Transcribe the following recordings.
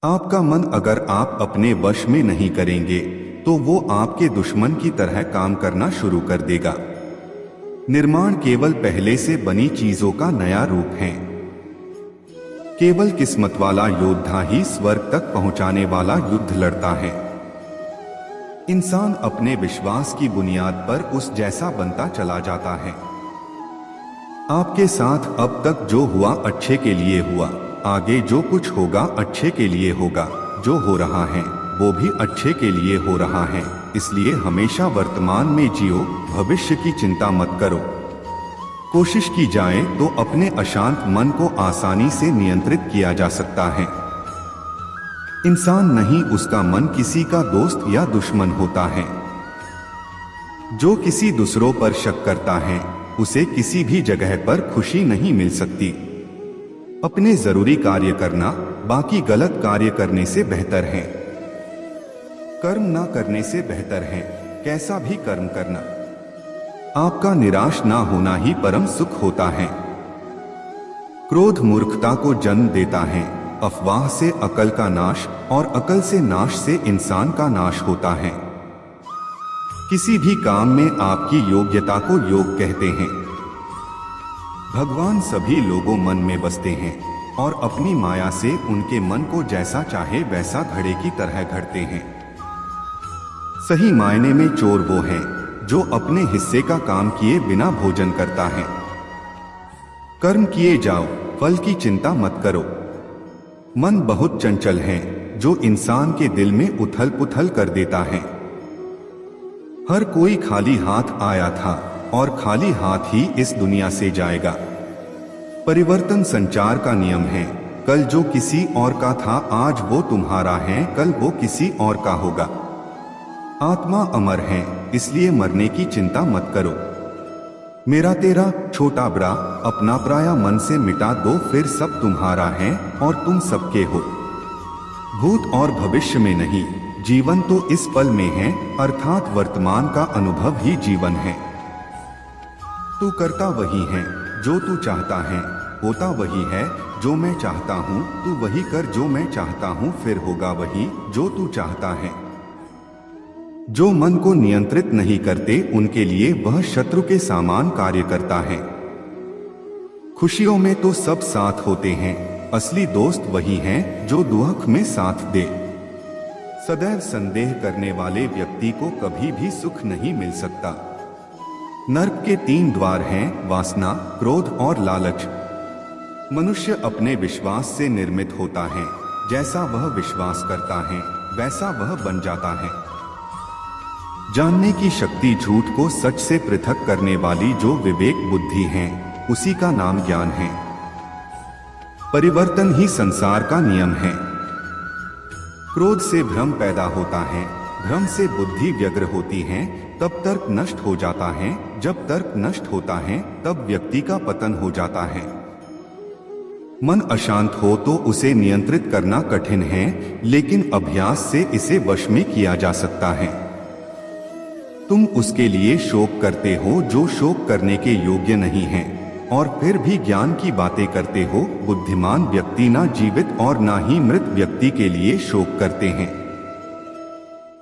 आपका मन अगर आप अपने वश में नहीं करेंगे तो वो आपके दुश्मन की तरह काम करना शुरू कर देगा। निर्माण केवल पहले से बनी चीजों का नया रूप है। केवल किस्मत वाला योद्धा ही स्वर्ग तक पहुंचाने वाला युद्ध लड़ता है। इंसान अपने विश्वास की बुनियाद पर उस जैसा बनता चला जाता है। आपके साथ अब तक जो हुआ अच्छे के लिए हुआ, आगे जो कुछ होगा अच्छे के लिए होगा, जो हो रहा है वो भी अच्छे के लिए हो रहा है। इसलिए हमेशा वर्तमान में जियो, भविष्य की चिंता मत करो। कोशिश की जाए तो अपने अशांत मन को आसानी से नियंत्रित किया जा सकता है। इंसान नहीं, उसका मन किसी का दोस्त या दुश्मन होता है। जो किसी दूसरों पर शक करता है उसे किसी भी जगह पर खुशी नहीं मिल सकती। अपने जरूरी कार्य करना बाकी गलत कार्य करने से बेहतर है। कर्म ना करने से बेहतर है कैसा भी कर्म करना। आपका निराश ना होना ही परम सुख होता है। क्रोध मूर्खता को जन्म देता है। अफवाह से अकल का नाश और अकल से नाश से इंसान का नाश होता है। किसी भी काम में आपकी योग्यता को योग कहते हैं। भगवान सभी लोगों मन में बसते हैं और अपनी माया से उनके मन को जैसा चाहे वैसा घड़े की तरह घड़ते हैं। सही मायने में चोर वो है जो अपने हिस्से का काम किए बिना भोजन करता है। कर्म किए जाओ, फल की चिंता मत करो। मन बहुत चंचल है जो इंसान के दिल में उथल पुथल कर देता है। हर कोई खाली हाथ आया था और खाली हाथ ही इस दुनिया से जाएगा। परिवर्तन संचार का नियम है। कल जो किसी और का था आज वो तुम्हारा है, कल वो किसी और का होगा। आत्मा अमर है इसलिए मरने की चिंता मत करो। मेरा तेरा छोटा बड़ा अपना पराया मन से मिटा दो, फिर सब तुम्हारा है और तुम सबके हो। भूत और भविष्य में नहीं, जीवन तो इस पल में है, अर्थात वर्तमान का अनुभव ही जीवन है। तू करता वही है जो तू चाहता है, होता वही है जो मैं चाहता हूँ। तू वही कर जो मैं चाहता हूँ, फिर होगा वही जो तू चाहता है। जो मन को नियंत्रित नहीं करते उनके लिए वह शत्रु के समान कार्य करता है। खुशियों में तो सब साथ होते हैं, असली दोस्त वही हैं जो दुख में साथ दे। सदैव संदेह करने वाले व्यक्ति को कभी भी सुख नहीं मिल सकता। नर्क के 3 द्वार हैं, वासना, क्रोध और लालच। मनुष्य अपने विश्वास से निर्मित होता है। जैसा वह विश्वास करता है वैसा वह बन जाता है। जानने की शक्ति झूठ को सच से पृथक करने वाली जो विवेक बुद्धि है उसी का नाम ज्ञान है। परिवर्तन ही संसार का नियम है। क्रोध से भ्रम पैदा होता है, भ्रम से बुद्धि व्यग्र होती है, तब तर्क नष्ट हो जाता है। जब तर्क नष्ट होता है तब व्यक्ति का पतन हो जाता है। मन अशांत हो तो उसे नियंत्रित करना कठिन है, लेकिन अभ्यास से इसे वश में किया जा सकता है। तुम उसके लिए शोक करते हो जो शोक करने के योग्य नहीं है, और फिर भी ज्ञान की बातें करते हो। बुद्धिमान व्यक्ति ना जीवित और ना ही मृत व्यक्ति के लिए शोक करते हैं।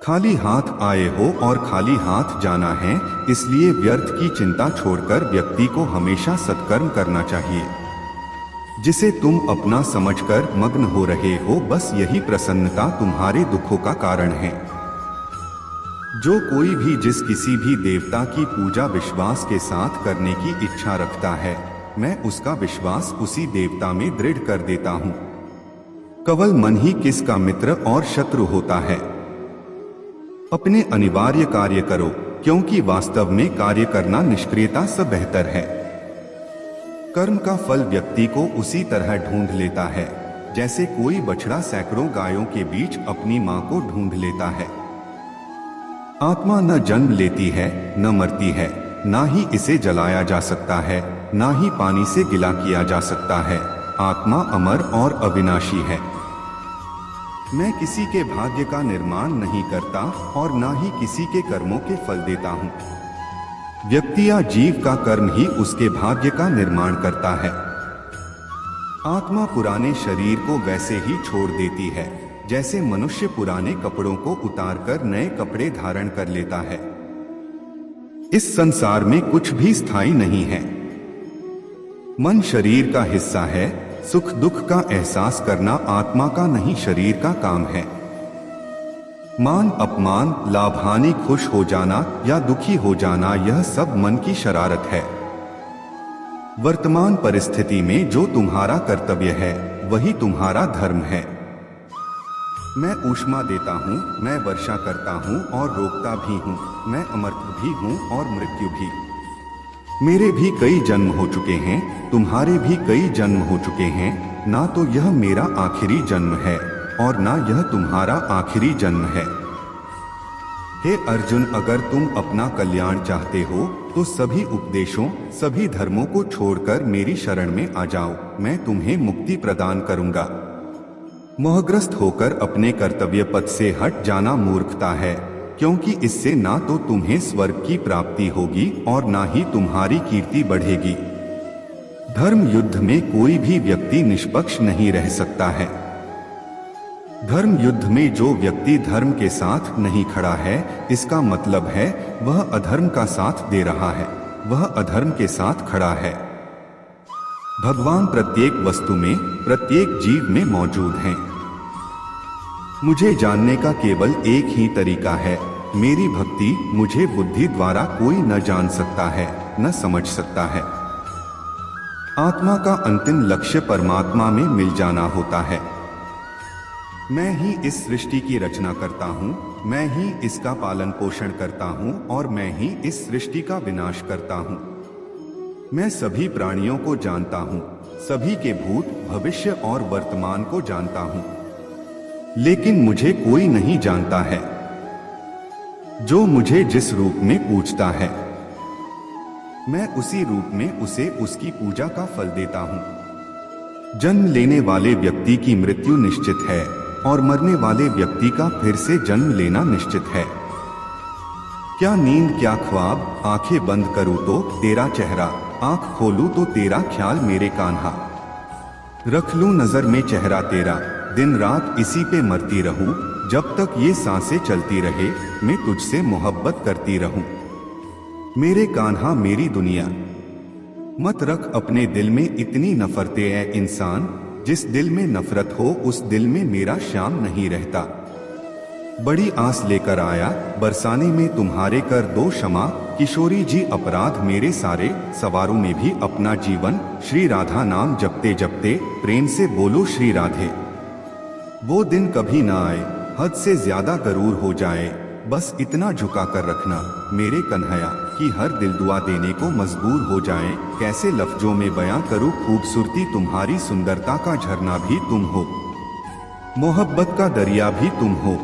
खाली हाथ आए हो और खाली हाथ जाना है, इसलिए व्यर्थ की चिंता छोड़कर व्यक्ति को हमेशा सत्कर्म करना चाहिए। जिसे तुम अपना समझकर मग्न हो रहे हो, बस यही प्रसन्नता तुम्हारे दुखों का कारण है। जो कोई भी जिस किसी भी देवता की पूजा विश्वास के साथ करने की इच्छा रखता है, मैं उसका विश्वास उसी देवता में दृढ़ कर देता हूँ। केवल मन ही किसका मित्र और शत्रु होता है। अपने अनिवार्य कार्य करो, क्योंकि वास्तव में कार्य करना निष्क्रियता से बेहतर है। कर्म का फल व्यक्ति को उसी तरह ढूंढ लेता है जैसे कोई बछड़ा सैकड़ों गायों के बीच अपनी मां को ढूंढ लेता है। आत्मा न जन्म लेती है न मरती है, ना ही इसे जलाया जा सकता है, ना ही पानी से गिला किया जा सकता है। आत्मा अमर और अविनाशी है। मैं किसी के भाग्य का निर्माण नहीं करता और ना ही किसी के कर्मों के फल देता हूँ। व्यक्ति या जीव का कर्म ही उसके भाग्य का निर्माण करता है। आत्मा पुराने शरीर को वैसे ही छोड़ देती है जैसे मनुष्य पुराने कपड़ों को उतारकर नए कपड़े धारण कर लेता है। इस संसार में कुछ भी स्थायी नहीं है। मन शरीर का हिस्सा है। सुख दुख का एहसास करना आत्मा का नहीं, शरीर का काम है। मान अपमान, लाभ हानि, खुश हो जाना या दुखी हो जाना, यह सब मन की शरारत है। वर्तमान परिस्थिति में जो तुम्हारा कर्तव्य है वही तुम्हारा धर्म है। मैं ऊष्मा देता हूँ, मैं वर्षा करता हूँ और रोकता भी हूँ, मैं अमर्त्य भी हूँ और मृत्यु भी। मेरे भी कई जन्म हो चुके हैं, तुम्हारे भी कई जन्म हो चुके हैं। ना तो यह मेरा आखिरी जन्म है और ना यह तुम्हारा आखिरी जन्म है। हे अर्जुन, अगर तुम अपना कल्याण चाहते हो तो सभी उपदेशों, सभी धर्मों को छोड़कर मेरी शरण में आ जाओ, मैं तुम्हें मुक्ति प्रदान करूंगा। मोहग्रस्त होकर अपने कर्तव्य पथ से हट जाना मूर्खता है, क्योंकि इससे ना तो तुम्हें स्वर्ग की प्राप्ति होगी और ना ही तुम्हारी कीर्ति बढ़ेगी। धर्म युद्ध में कोई भी व्यक्ति निष्पक्ष नहीं रह सकता है। धर्म युद्ध में जो व्यक्ति धर्म के साथ नहीं खड़ा है, इसका मतलब है वह अधर्म का साथ दे रहा है, वह अधर्म के साथ खड़ा है। भगवान प्रत्येक वस्तु में, प्रत्येक जीव में मौजूद हैं। मुझे जानने का केवल एक ही तरीका है, मेरी भक्ति। मुझे बुद्धि द्वारा कोई न जान सकता है, न समझ सकता है। आत्मा का अंतिम लक्ष्य परमात्मा में मिल जाना होता है। मैं ही इस सृष्टि की रचना करता हूँ, मैं ही इसका पालन पोषण करता हूँ और मैं ही इस सृष्टि का विनाश करता हूँ। मैं सभी प्राणियों को जानता हूँ, सभी के भूत, भविष्य और वर्तमान को जानता हूँ, लेकिन मुझे कोई नहीं जानता है। जो मुझे जिस रूप में पूजता है, मैं उसी रूप में उसे उसकी पूजा का फल देता हूँ। जन्म लेने वाले व्यक्ति की मृत्यु निश्चित है और मरने वाले व्यक्ति का फिर से जन्म लेना निश्चित है। क्या नींद, क्या ख्वाब, आंखें बंद करूं तो तेरा चेहरा, आंख खोलूं तो तेरा ख्याल मेरे कान्हा। रख लूं नजर में चेहरा तेरा, दिन रात इसी पे मरती रहूं, जब तक ये सांसें चलती रहे मैं तुझसे मोहब्बत करती रहूं। मेरे कान्हा मेरी दुनिया। मत रख अपने दिल में इतनी नफरतें ऐ इंसान, जिस दिल में नफरत हो उस दिल में मेरा श्याम नहीं रहता। बड़ी आस लेकर आया, बरसाने में तुम्हारे कर दो क्षमा। किशोरी जी अपराध मेरे सारे, सवारों में भी अपना जीवन। श्री राधा नाम जपते जपते प्रेम से बोलो श्री राधे। वो दिन कभी ना आए, हद से ज्यादा गरूर हो जाए, बस इतना झुका कर रखना मेरे कन्हैया कि हर दिल दुआ देने को मजबूर हो जाए। कैसे लफ्जों में बयां करूं खूबसूरती तुम्हारी, सुंदरता का झरना भी तुम हो, मोहब्बत का दरिया भी तुम हो।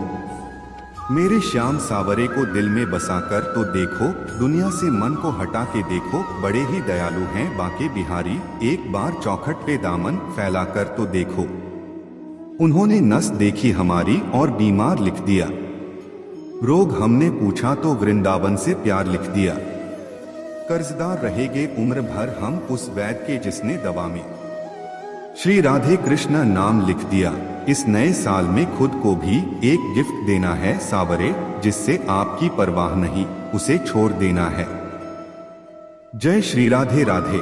मेरे श्याम सावरे को दिल में बसाकर तो देखो, दुनिया से मन को हटा के देखो। बड़े ही दयालु हैं बाके बिहारी, एक बार चौखट पे दामन फैला कर तो देखो। उन्होंने नस देखी हमारी और बीमार लिख दिया, रोग हमने पूछा तो वृंदावन से प्यार लिख दिया। कर्जदार रहेंगे उम्र भर हम उस वैद्य के जिसने दवा में श्री राधे कृष्ण नाम लिख दिया। इस नए साल में खुद को भी एक गिफ्ट देना है सावरे, जिससे आपकी परवाह नहीं उसे छोड़ देना है। जय श्री राधे राधे।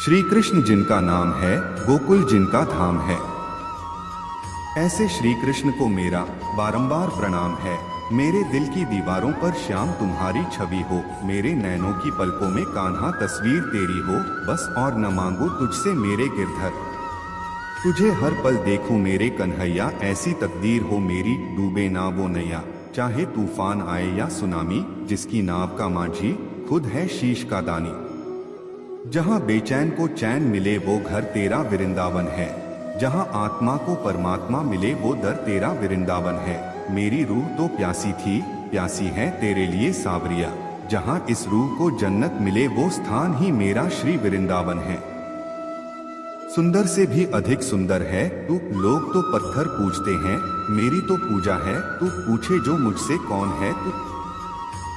श्री कृष्ण जिनका नाम है, गोकुल जिनका धाम है, ऐसे श्री कृष्ण को मेरा बारंबार प्रणाम है। मेरे दिल की दीवारों पर श्याम तुम्हारी छवि हो, मेरे नैनों की पलकों में कान्हा तस्वीर तेरी हो। बस और न मांगू तुझसे मेरे गिरधर, तुझे हर पल देखूं मेरे कन्हैया। ऐसी तकदीर हो मेरी, डूबे ना वो नैया, चाहे तूफान आए या सुनामी। जिसकी नाव का माझी खुद है शीश का दानी, जहां बेचैन को चैन मिले वो घर तेरा वृंदावन है। जहां आत्मा को परमात्मा मिले वो दर तेरा वृंदावन है। मेरी रूह तो प्यासी थी, प्यासी है तेरे लिए सावरिया। जहां इस रूह को जन्नत मिले वो स्थान ही मेरा श्री वृंदावन है। सुंदर से भी अधिक सुंदर है तू, लोग तो पत्थर पूजते हैं, मेरी तो पूजा है तू। पूछे जो मुझसे कौन है तू,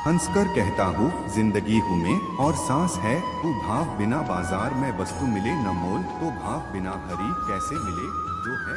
हंसकर कहता हूँ जिंदगी हूँ मैं और सांस है तू। भाव बिना बाजार में वस्तु मिले न मोल, तो भाव बिना हरि कैसे मिले जो है।